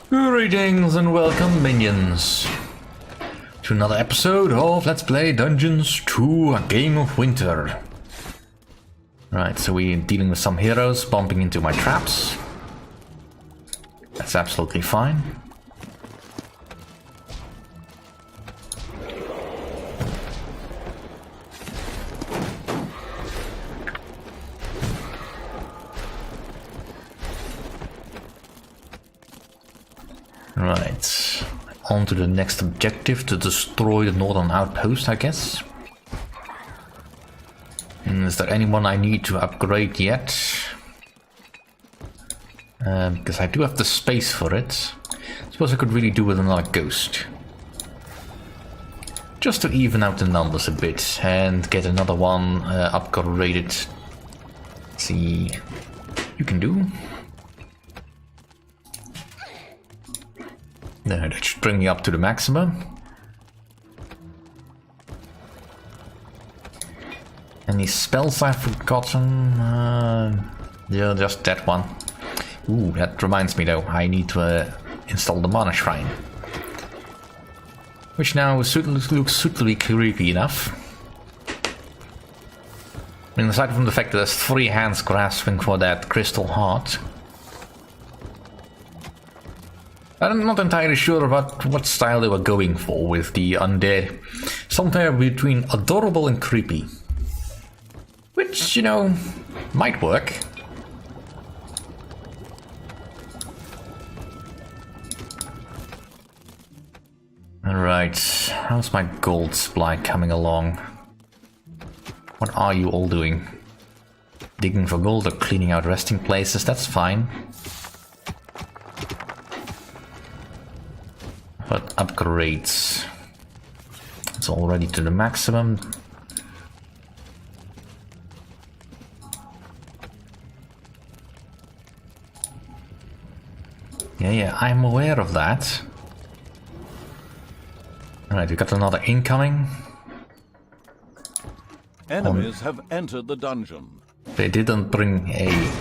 Greetings and welcome, minions, to another episode of Let's Play Dungeons 2: A Game of Winter. Right, so we're dealing with some heroes bumping into my traps. That's absolutely fine. Right, on to the next objective, to destroy the northern outpost, I guess. And is there anyone I need to upgrade yet? Because I do have the space for it. I suppose I could really do with another ghost. Just to even out the numbers a bit and get another one upgraded. Let's see, you can do. That should bring me up to the maximum. Any spells I've forgotten? Yeah, just that one. Ooh, that reminds me though, I need to install the Mana Shrine. Which now looks suitably creepy enough. I mean, aside from the fact that there's 3 hands grasping for that crystal heart. I'm not entirely sure about what style they were going for with the undead. Somewhere between adorable and creepy. Which, you know, might work. Alright, how's my gold supply coming along? What are you all doing? Digging for gold or cleaning out resting places? That's fine. But upgrades. It's already to the maximum. Yeah, I'm aware of that. Alright, we got another incoming. Enemies have entered the dungeon. They didn't bring a...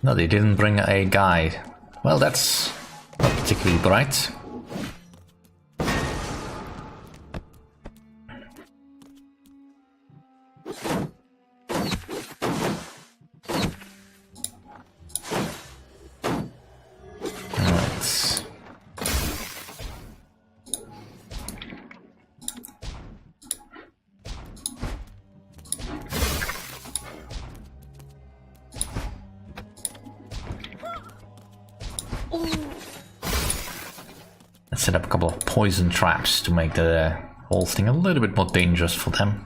No, they didn't bring a guide. Well, that's not particularly bright. Let's set up a couple of poison traps to make the whole thing a little bit more dangerous for them.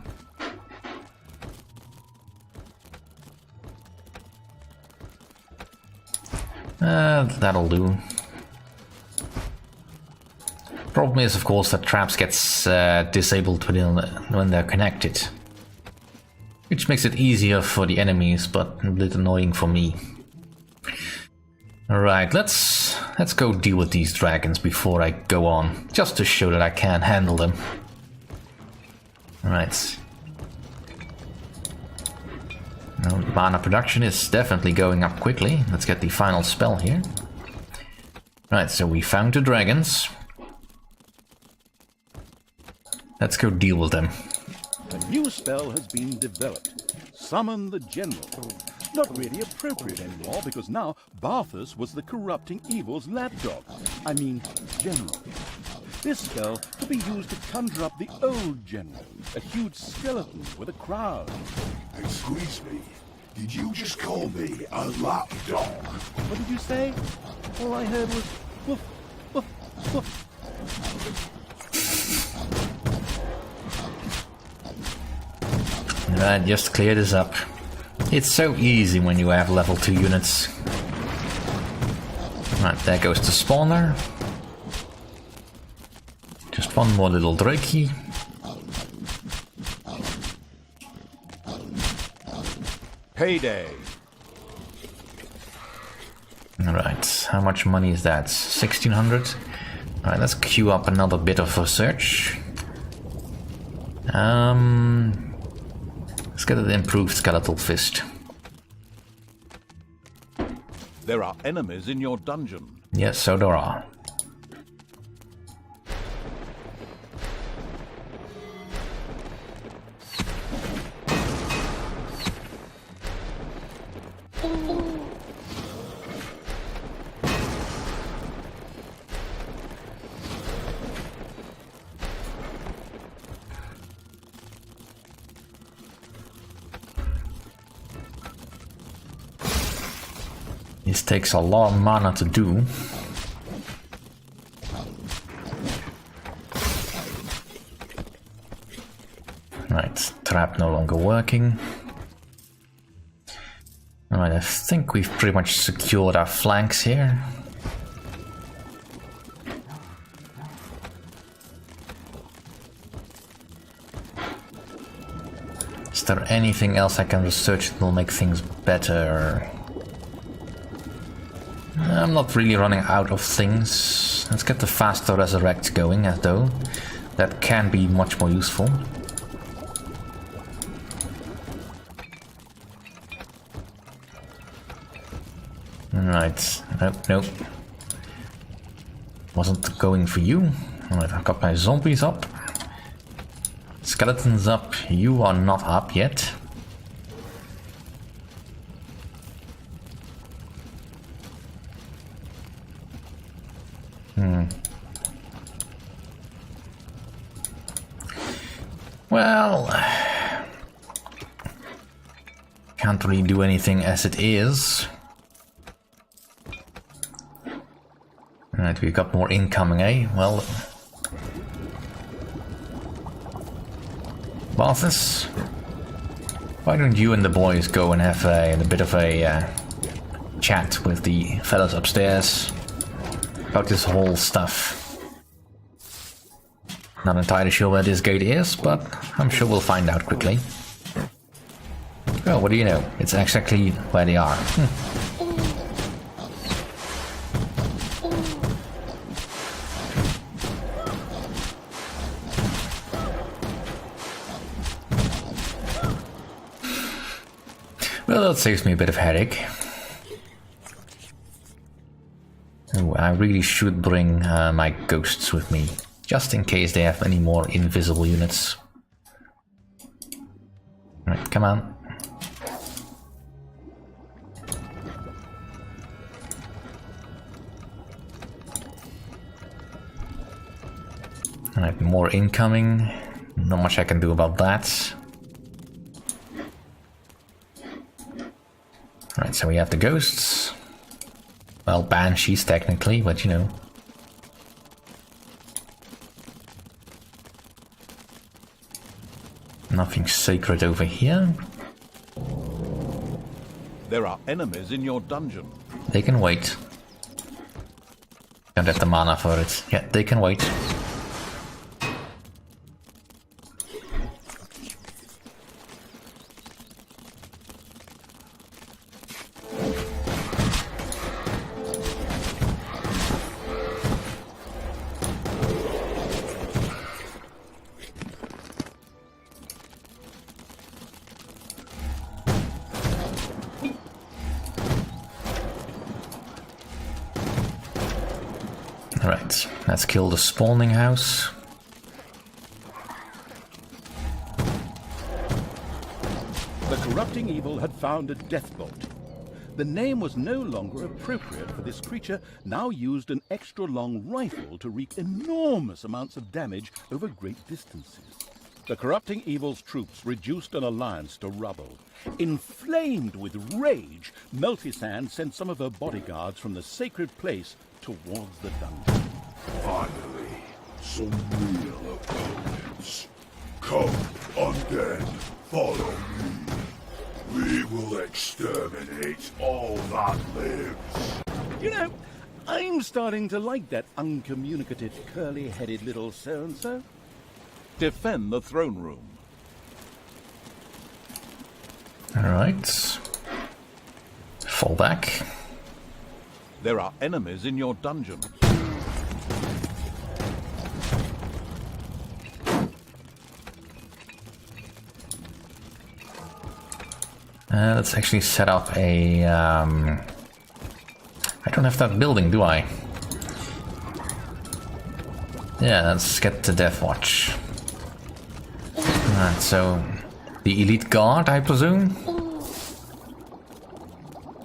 That'll do. Problem is, of course, that traps gets disabled when they're connected. Which makes it easier for the enemies, but a bit annoying for me. Alright, let's go deal with these dragons before I go on, just to show that I can handle them. Alright. Now, mana production is definitely going up quickly. Let's get the final spell here. Right, so we found the dragons. Let's go deal with them. A new spell has been developed. Summon the General. Not really appropriate anymore, because now Barthus was the corrupting evil's lapdog. I mean, General. This spell could be used to conjure up the old General, a huge skeleton with a crown. Excuse me, did you just call me a lapdog? What did you say? All I heard was woof, woof, woof. Right, just clear this up. It's so easy when you have level 2 units. Right, there goes the spawner. Just one more little drakey. Payday. Alright, how much money is that? 1600? Alright, let's queue up another bit of research. Let's get an improved skeletal fist. There are enemies in your dungeon. Yes, so there are. This takes a lot of mana to do. Right, trap no longer working. Alright, I think we've pretty much secured our flanks here. Is there anything else I can research that will make things better? I'm not really running out of things. Let's get the faster resurrect going, as though that can be much more useful. Right, nope. Wasn't going for you. Alright, I've got my zombies up. Skeletons up, you are not up yet. Well, can't really do anything as it is. Alright, we've got more incoming, eh? Well, Balthus, why don't you and the boys go and have a bit of a chat with the fellas upstairs about this whole stuff? Not entirely sure where this gate is, but I'm sure we'll find out quickly. Oh, what do you know? It's exactly where they are. Well, that saves me a bit of headache. Oh, I really should bring my ghosts with me, just in case they have any more invisible units. Right, come on. Alright, more incoming. Not much I can do about that. Alright, so we have the ghosts. Well, banshees technically, but you know. Nothing sacred over here. There are enemies in your dungeon. They can wait. Don't have the mana for it. Yeah, they can wait. Alright, let's kill the spawning house. The corrupting evil had found a death bolt. The name was no longer appropriate for this creature, now used an extra long rifle to wreak enormous amounts of damage over great distances. The corrupting evil's troops reduced an alliance to rubble. Inflamed with rage, Meltisand sent some of her bodyguards from the sacred place towards the dungeon. Finally, some real opponents. Come, undead, follow me. We will exterminate all that lives. You know, I'm starting to like that uncommunicative, curly-headed little so-and-so. Defend the throne room. Alright. Fall back. There are enemies in your dungeon. Let's actually set up a I don't have that building, do I? Yeah, let's get the Death Watch. Alright, so the Elite Guard, I presume?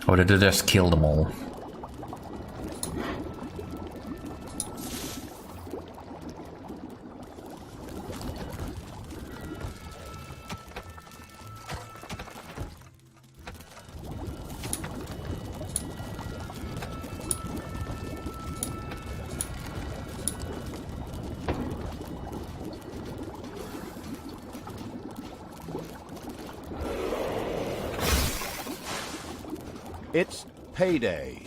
Or did they just kill them all? It's payday.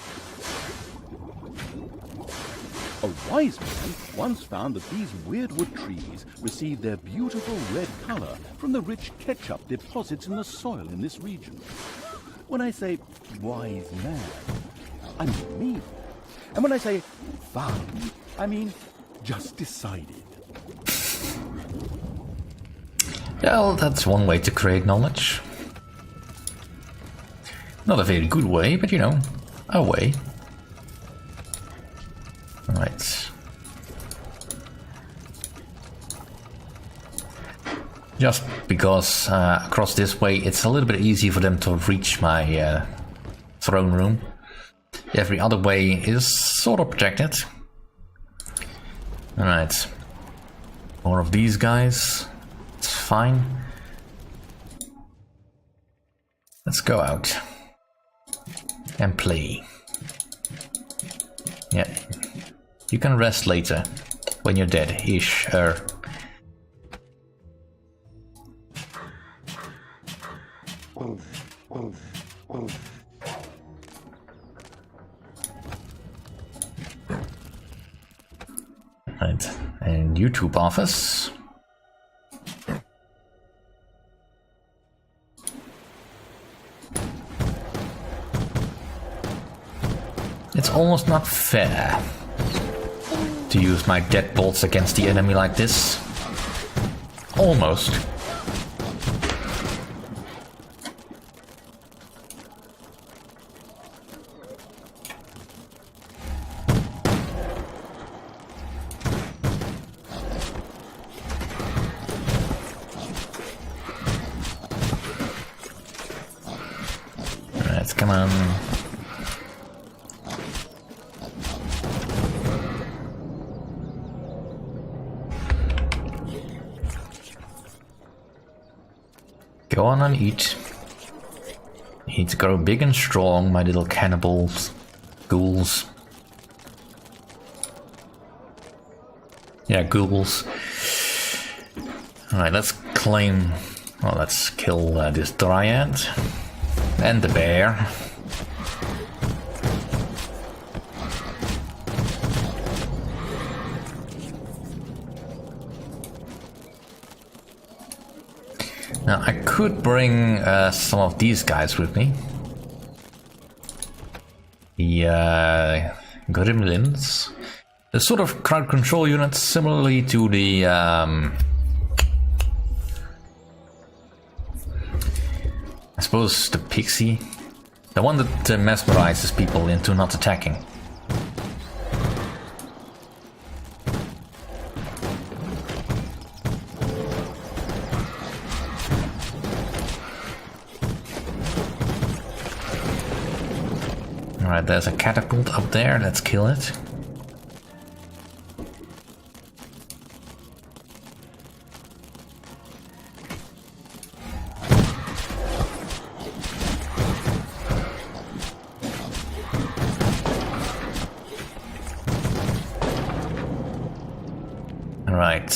A wise man once found that these weirdwood trees receive their beautiful red color from the rich ketchup deposits in the soil in this region. When I say wise man, I mean me. And when I say found, I mean just decided. Well, that's one way to create knowledge. Not a very good way, but you know, a way. Right. Just because across this way it's a little bit easy for them to reach my throne room. Every other way is sort of protected. Alright. More of these guys. It's fine. Let's go out. And play. Yeah. You can rest later. When you're dead-ish. Right. And YouTube office. It's almost not fair to use my deadbolts against the enemy like this. Almost. Alright, come on. Go on and eat. You need to grow big and strong, my little cannibals. Ghouls. Yeah, ghouls. Alright, let's claim... Well, let's kill this dryad. And the bear. Now, I could bring some of these guys with me. The gremlins. The sort of crowd control units similarly to the... I suppose the pixie. The one that mesmerizes people into not attacking. Alright, there's a catapult up there, let's kill it. Alright.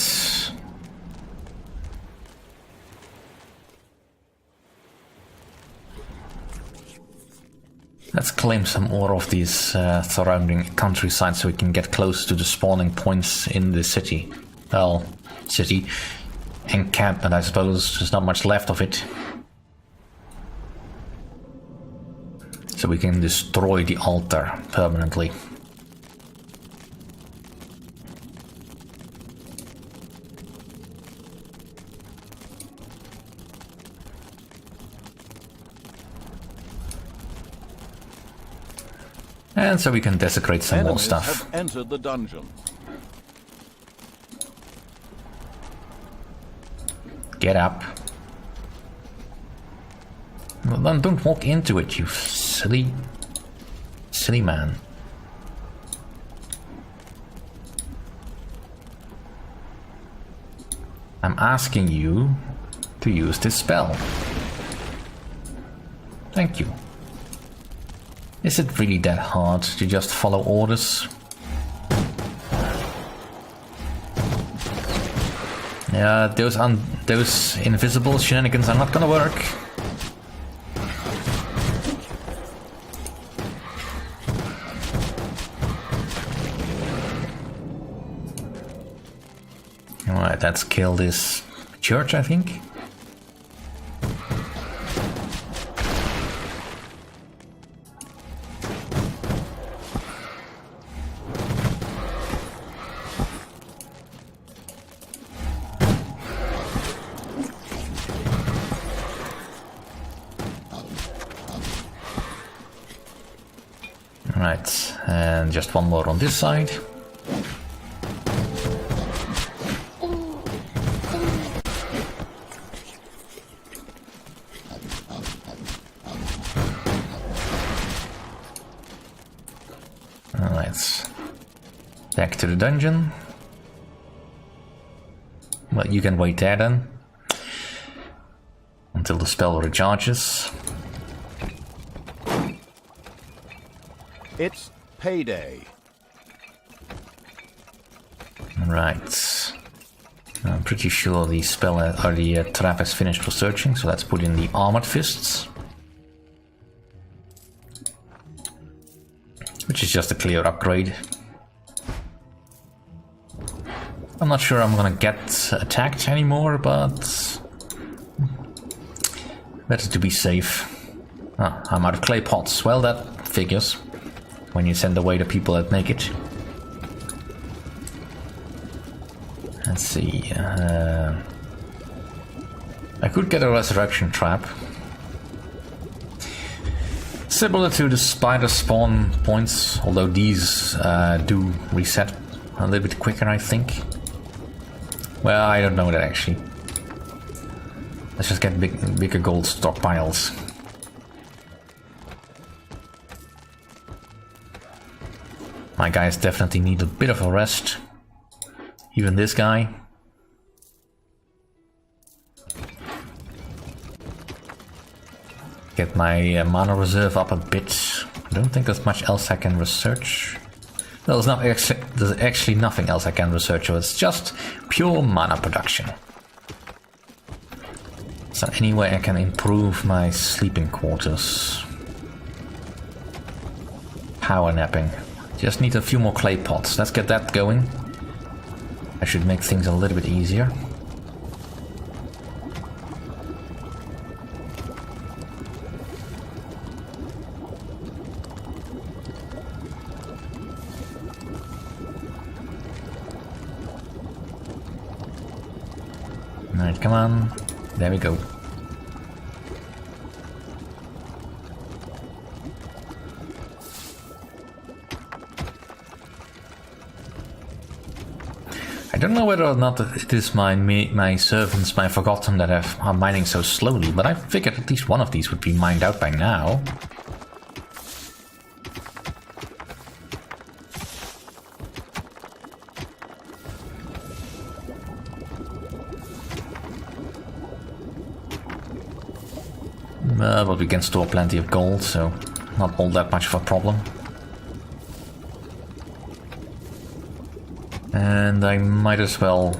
Let's claim some more of these surrounding countryside so we can get close to the spawning points in the city. Well, city. Encampment, I suppose. There's not much left of it. So we can destroy the altar permanently. And so we can desecrate some more Enemies stuff. have entered the dungeon. Get up. Well, then don't walk into it, you silly man. I'm asking you to use this spell. Thank you. Is it really that hard to just follow orders? Yeah, those invisible shenanigans are not gonna work. Alright, let's kill this church, I think. Right, and just one more on this side. Alright, back to the dungeon. Well, you can wait there then, until the spell recharges. It's payday. Right. I'm pretty sure the spell or the trap has finished for searching, so let's put in the armored fists. Which is just a clear upgrade. I'm not sure I'm gonna get attacked anymore, but better to be safe. Ah, I'm out of clay pots. Well, that figures when you send away the people that make it. Let's see. I could get a resurrection trap. Similar to the spider spawn points, although these do reset a little bit quicker, I think. Well, I don't know that actually. Let's just get bigger gold stockpiles. My guys definitely need a bit of a rest. Even this guy. Get my mana reserve up a bit. I don't think there's much else I can research. Well, there's actually nothing else I can research, so it's just pure mana production. So anyway, I can improve my sleeping quarters. Power napping. Just need a few more clay pots. Let's get that going. I should make things a little bit easier. Alright, come on. There we go. I don't know whether or not it is my servants, my forgotten, that are mining so slowly, but I figured at least one of these would be mined out by now. But we can store plenty of gold, so not all that much of a problem. And I might as well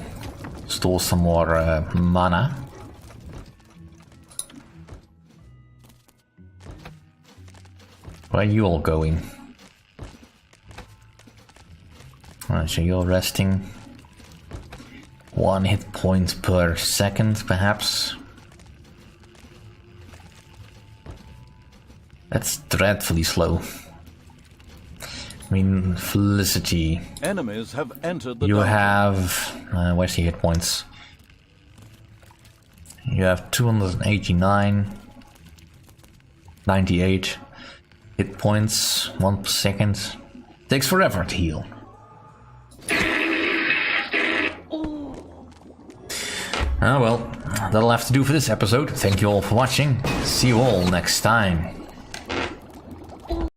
store some more mana. Where are you all going? Alright, so you're resting. 1 hit point per second, perhaps. That's dreadfully slow. I mean, Felicity. Enemies have entered the You dungeon. have... where's the hit points? You have 289... 98... Hit points, 1 per second. Takes forever to heal. Ah well, that'll have to do for this episode. Thank you all for watching. See you all next time.